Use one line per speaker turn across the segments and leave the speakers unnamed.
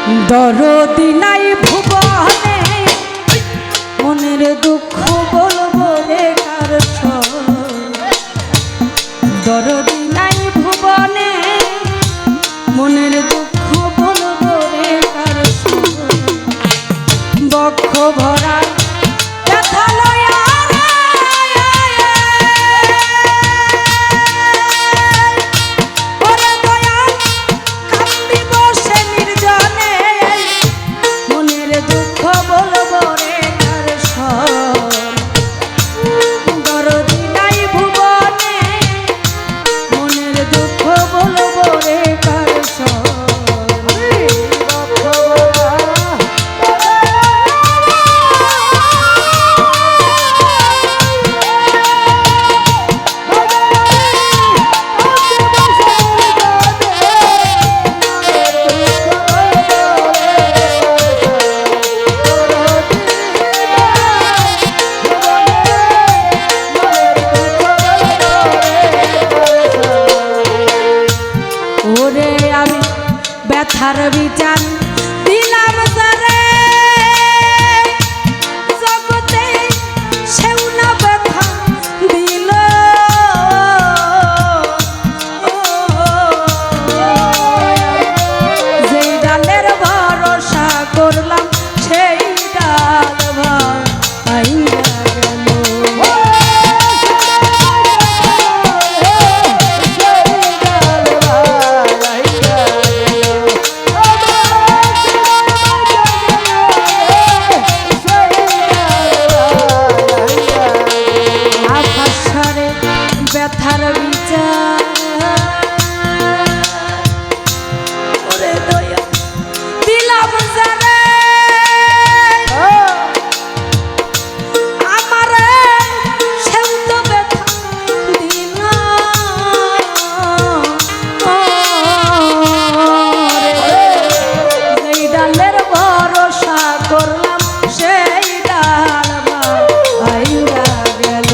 দরদি নাই ভুবনে মনের দুঃখ বলবো রে কার দরদি নাই ভুবনে মনের দুঃখ বলবো রে কার বক্ষ ভরা ব্যথা লয়া ব্যথার বিচার দিলাম তারে জগতে সেও না ব্যথা দিল যেই ডালের ভরসা করলাম সেই ডাল ভাঙা গেল ব্যথার বিচার ওরে দয়া দিলাম যারে আমারে সেও তো ব্যথা দিল যেই ডালের ভরসা করলাম সেই ডাল ভাঙা গেল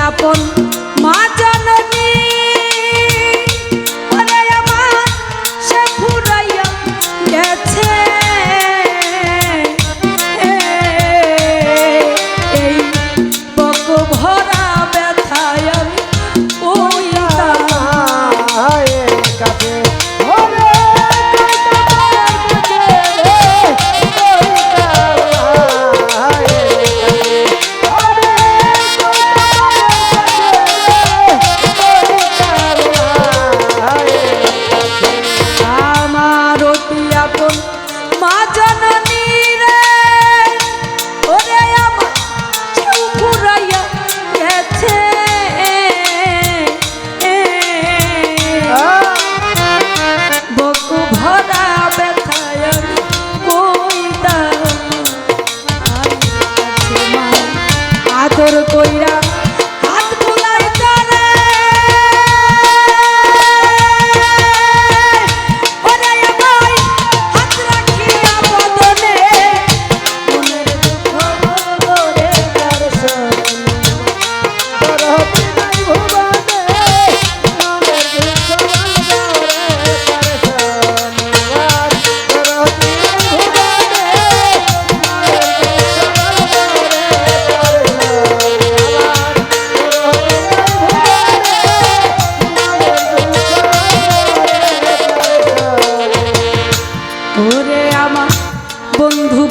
আপন মা জননী ওরে আমার সে ফুরাইয়া গেছে এই বক ভরা ব্যথায় আমি ওই কাছে আদর কইরা হাত বুলাই তারে ওরে ভাই হাত রাখিয়া বদনে মনের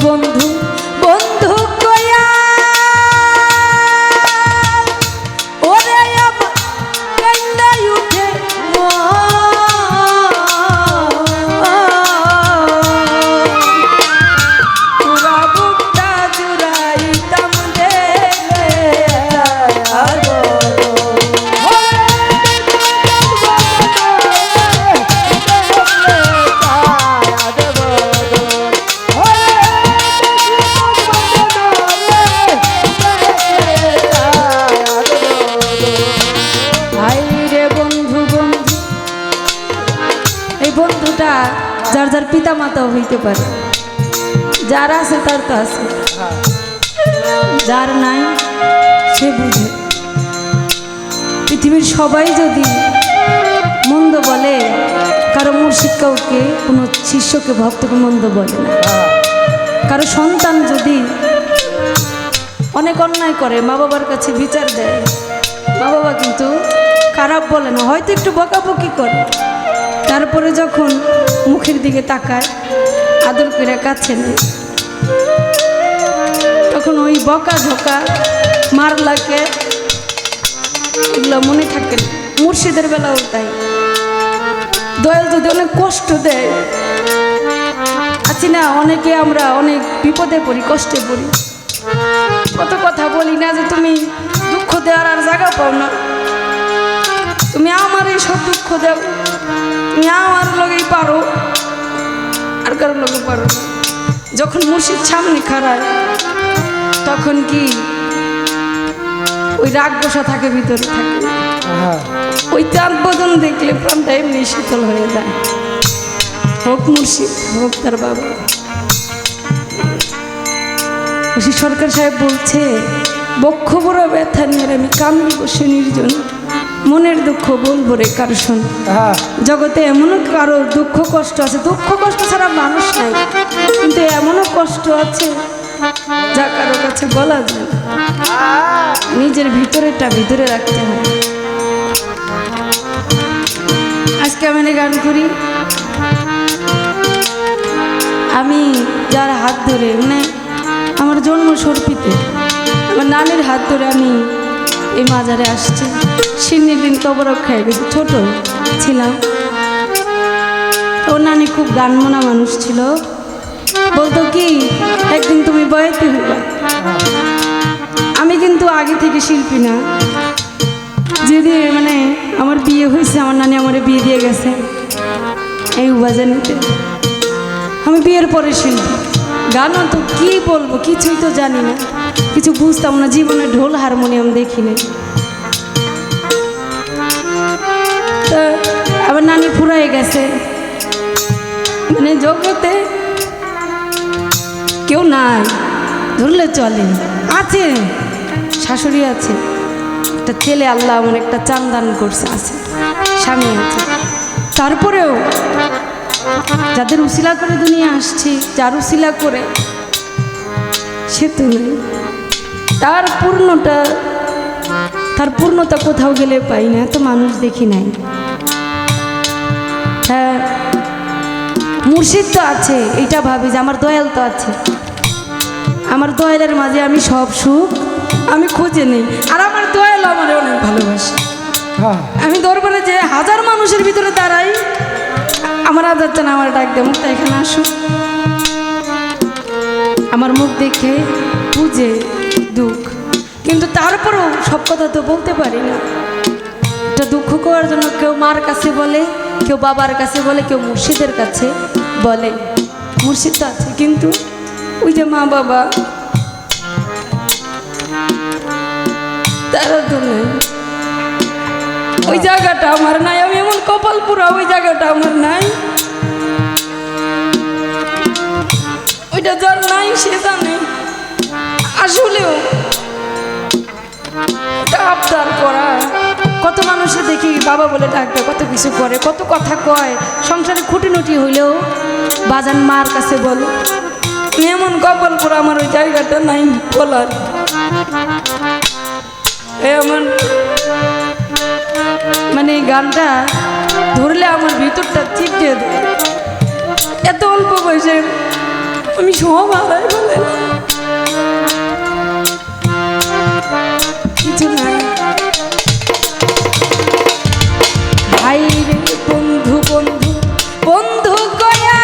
বন্ধু বন্ধু কয়া ওরে আমার কান্দাই উঠে পুরা বুকটা জুড়াইতাম দেখলে বন্ধুটা যার যার পিতা মাতাও হইতে পারে, যার আছে তার তো আছে, যার নাই সে বুঝে। পৃথিবীর সবাই যদি মন্দ বলে, কারো মুর্শিদ কাউকে কোনো শিষ্যকে ভক্তকে মন্দ বলে না। কারো সন্তান যদি অনেক অন্যায় করে মা বাবার কাছে বিচার দেয়, মা বাবা কিন্তু খারাপ বলে না, হয়তো একটু বকাবকি করে, তারপরে যখন মুখের দিকে তাকায় আদর করে কাছে নেয়, তখন ওই বকা ঝোকা মার লাগে এগুলো মনে থাকে না। মুর্শিদের বেলাও তাই, দয়াল যদি অনেক কষ্ট দেয়, আছি না অনেকে আমরা অনেক বিপদে পড়ি, কষ্টে পড়ি, কত কথা বলি না যে তুমি দুঃখ দেওয়ার আর জায়গা পাও না, তুমি আমার এই সব দুঃখ দাও, তুমি আমার লগেই পারো, আর কারোর লগে পারো না। যখন মুর্শিদ সামনে খাড়ায় তখন কি ওই রাগ বসা থাকে, ভিতরে থাকে, ওই চাঁদ বদন দেখলে প্রাণটা এমনি শীতল হয়ে যায়। হোক মুর্শিদ, হোক তার বাবা। সরকার সাহেব বলছে, বক্ষ বড় ব্যথা নিয়ে আমি কান্দি বসে নির্জন, মনের দুঃখ বলবো রে কারো শোন। জগতে এমনও কারো দুঃখ কষ্ট আছে, দুঃখ কষ্ট ছাড়া মানুষ নাই, কিন্তু এমনও কষ্ট আছে যা কারো কাছে বলা যায়, নিজের ভিতরেটা ভিতরে রাখতে হয়। আজকে আমি গান করি, আমি যার হাত ধরে, মানে আমার জন্ম সর্পিতে আমার নানির হাত ধরে আমি এই মাজারে আসছি। সিন্নির দিন কবর খেয়ে গেছি, ছোট ছিলাম। ও নানি খুব গানমনা মানুষ ছিল, বলতো কি একদিন তুমি বয়াতে হইবা। আমি কিন্তু আগে থেকে শিল্পী না, যেদিন মানে আমার বিয়ে হয়েছে, আমার নানি আমার বিয়ে দিয়ে গেছে এই উবাজানিতে, আমি বিয়ের পরে শিল্পী। গানও তো কি বলবো, কিছুই তো জানি না, কিছু বুঝতাম না, জীবনে ঢোল হারমোনিয়াম দেখি নাই। তো আবার নানি ফুরাই গেছে, মানে জগতে কেউ নাই ধরলে চলে, আছে শাশুড়ি আছে, একটা ছেলে আল্লাহ আমার একটা চান্দান করছে, আছে স্বামী আছে, তারপরেও যাদের উসিলা করে দুনিয়া আসছি, যার উসিলা করে সে তো নেই, তার পূর্ণতা কোথাও গেলে পাই না, এত মানুষ দেখি নাই। হ্যাঁ মুর্শিদ তো আছে, এটা ভাবি যে আমার দয়াল তো আছে, আমার দয়ালের মাঝে আমি সব সুখ আমি খুঁজে নেই, আর আমার দয়াল আমার অনেক ভালোবাসে। আমি দরবারে যে হাজার মানুষের ভিতরে দাঁড়াই, আমার আদার চান আমার ডাক দে, মুখটা এখানে আসুক, আমার মুখ দেখে বুঝে দুঃখ, কিন্তু তারপরেও সব কথা তো বলতে পারি না। এটা দুঃখ করার জন্য কেউ মার কাছে বলে, কেউ বাবার কাছে বলে, কেউ মুর্শিদের কাছে বলে, মুর্শিদ তো আছে, কিন্তু ওই যে মা বাবা তারা তো নেই, ওই জায়গাটা আমার নাই, আমি এমন কপাল পুরা, ওই জায়গাটা আমার নাই, ওইটা যার নাই সে জানে। আসলেও আবদার করা, কত মানুষে দেখি বাবা বলে ডাকবে, কত কিছু করে, কত কথা কয়, সংসারে খুঁটিনুটি হইলেও বাজান মার কাছে বলে, এমন কপাল পুরা আমার ওই জায়গাটা নাই বলার। এমন মানে গানটা ধরলে আমার ভিতরটা চিপটে দেয়, এত অল্প বয়সে আমি সব হারাই বলে কিছু নাই। ভাই রে বন্ধু বন্ধু বন্ধু গয়া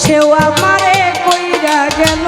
সেও আমারে কইরা গেল